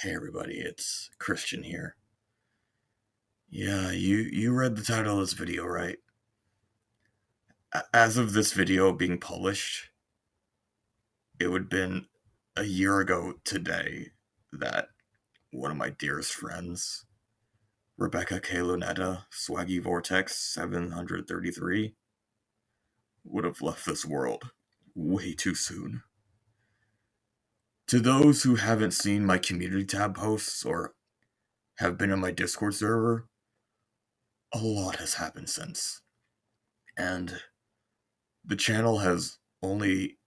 Hey everybody, it's Christian here. Yeah, you read the title of this video, right? As of this video being published, it would have been a year ago today that one of my dearest friends, Rebecca K. Lunetta, Swaggy Vortex 733, would have left this world way too soon. To those who haven't seen my community tab posts or have been in my Discord server, a lot has happened since. And the channel I've only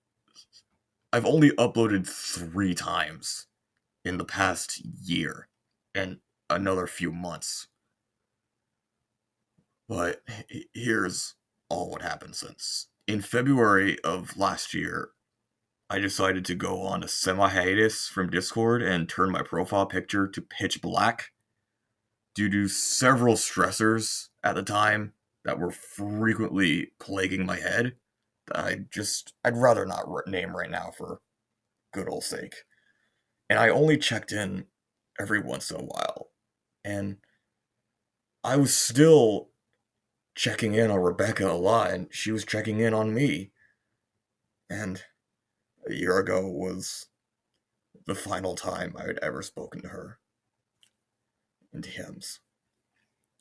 uploaded 3 times in the past year and another few months. But here's all what happened since. In February of last year, I decided to go on a semi-hiatus from Discord and turn my profile picture to pitch black due to several stressors at the time that were frequently plaguing my head that I'd rather not name right now for good old sake. And I only checked in every once in a while. And I was still checking in on Rebecca a lot, and she was checking in on me. And a year ago was the final time I had ever spoken to her in DMs.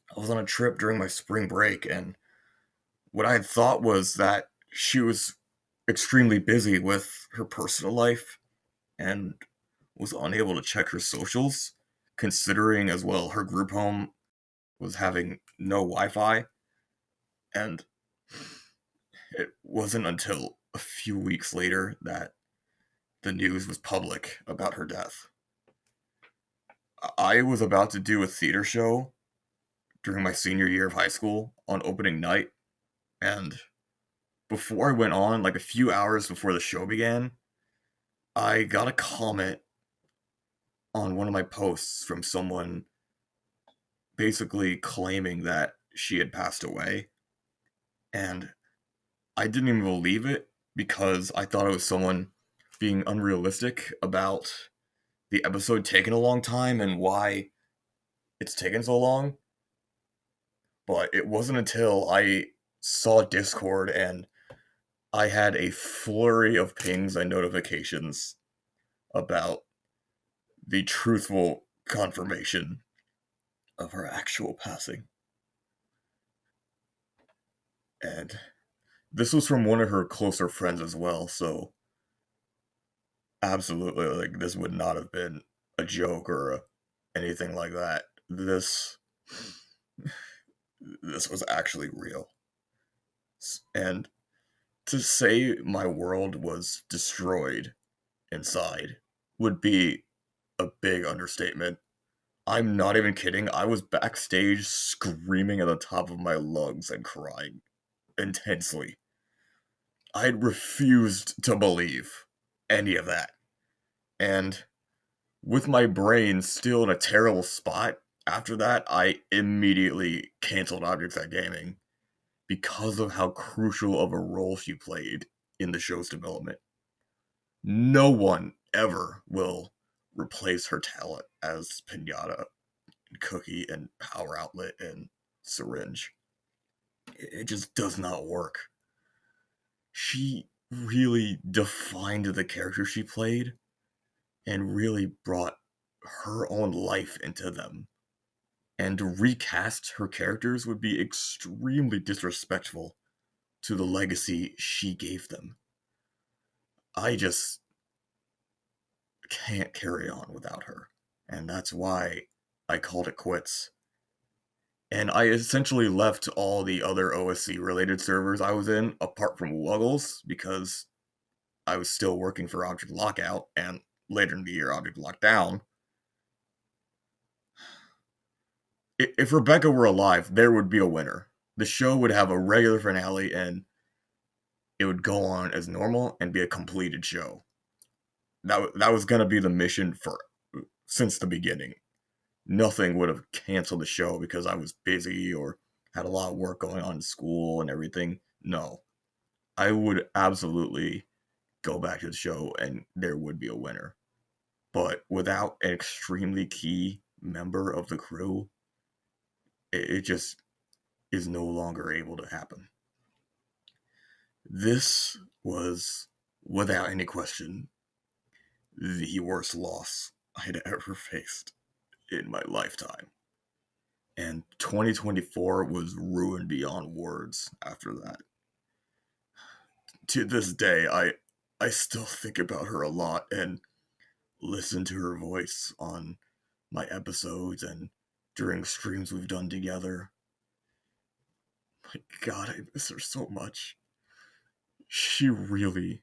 I was on a trip during my spring break, and what I had thought was that she was extremely busy with her personal life and was unable to check her socials, considering as well her group home was having no Wi-Fi. And it wasn't until a few weeks later that the news was public about her death. I was about to do a theater show during my senior year of high school on opening night, and before I went on, like a few hours before the show began, I got a comment on one of my posts from someone basically claiming that she had passed away. And I didn't even believe it because I thought it was someone being unrealistic about the episode taking a long time and why it's taken so long. But it wasn't until I saw Discord and I had a flurry of pings and notifications about the truthful confirmation of her actual passing. And this was from one of her closer friends as well, so absolutely, like, this would not have been a joke or anything like that. This was actually real. And to say my world was destroyed inside would be a big understatement. I'm not even kidding. I was backstage screaming at the top of my lungs and crying intensely. I refused to believe any of that. And with my brain still in a terrible spot, after that, I immediately canceled Objects at Gaming because of how crucial of a role she played in the show's development. No one ever will replace her talent as Pinata, Cookie, and Power Outlet and Syringe. It just does not work. She really defined the character she played and really brought her own life into them. And to recast her characters would be extremely disrespectful to the legacy she gave them. I just can't carry on without her. And that's why I called it quits. And I essentially left all the other OSC related servers I was in, apart from Wuggles, because I was still working for Object Lockout, and later in the year, Object Lockdown. If Rebecca were alive, there would be a winner. The show would have a regular finale, and it would go on as normal and be a completed show. That was going to be the mission since the beginning. Nothing would have canceled the show because I was busy or had a lot of work going on in school and everything. No. I would absolutely go back to the show and there would be a winner. but without an extremely key member of the crew, it just is no longer able to happen. This was, without any question, the worst loss I'd ever faced in my lifetime. And 2024 was ruined beyond words after that. To this day, I still think about her a lot and listen to her voice on my episodes and during streams we've done together. My God, I miss her so much. She really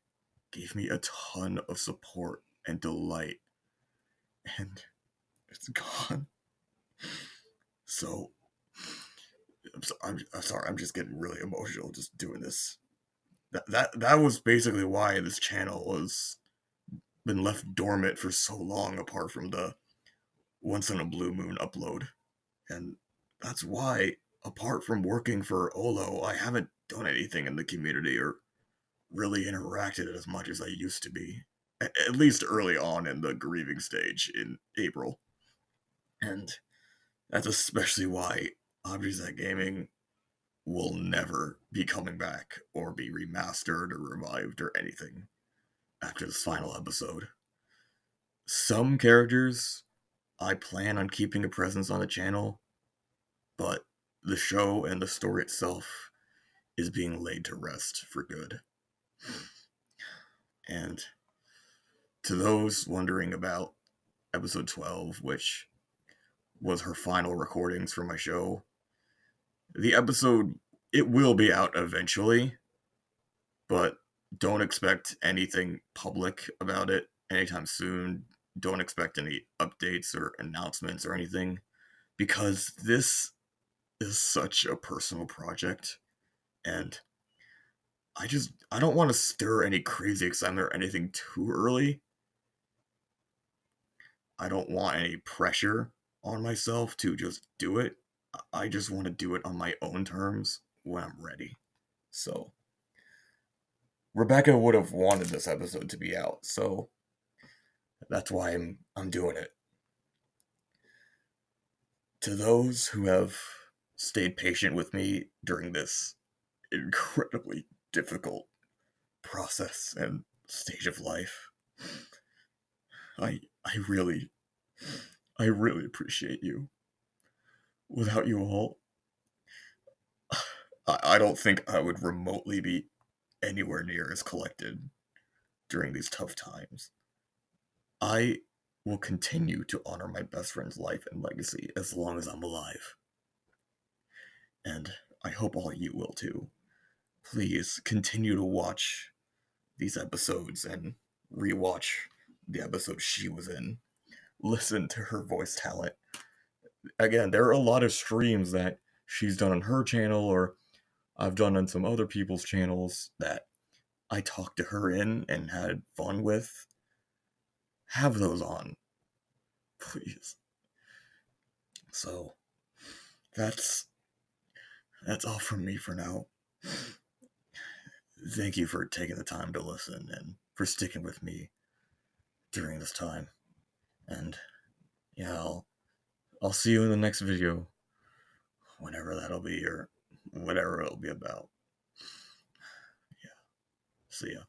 gave me a ton of support and delight, and it's gone. So, I'm sorry, I'm just getting really emotional just doing this. That was basically why this channel was been left dormant for so long, apart from the once in a blue moon upload. And that's why, apart from working for Olo, I haven't done anything in the community or really interacted as much as I used to be. At least early on in the grieving stage in April. And that's especially why Objects That Gaming will never be coming back or be remastered or revived or anything after this final episode. Some characters I plan on keeping a presence on the channel, but the show and the story itself is being laid to rest for good. And to those wondering about episode 12, which was her final recordings for my show, the episode, it will be out eventually, but don't expect anything public about it anytime soon. Don't expect any updates or announcements or anything, because this is such a personal project, and I don't want to stir any crazy excitement or anything too early. I don't want any pressure on myself to just do it. I just want to do it on my own terms when I'm ready. So Rebecca would have wanted this episode to be out, so that's why I'm doing it. To those who have stayed patient with me during this incredibly difficult process and stage of life, I really appreciate you. Without you all, I don't think I would remotely be anywhere near as collected during these tough times. I will continue to honor my best friend's life and legacy as long as I'm alive. And I hope all you will too. Please continue to watch these episodes and rewatch the episode she was in. Listen to her voice talent. Again, there are a lot of streams that she's done on her channel, or I've done on some other people's channels, that I talked to her in and had fun with. Have those on, please. So that's all from me for now. Thank you for taking the time to listen and for sticking with me during this time. And yeah, I'll see you in the next video, whenever that'll be, or whatever it'll be about. Yeah. See ya.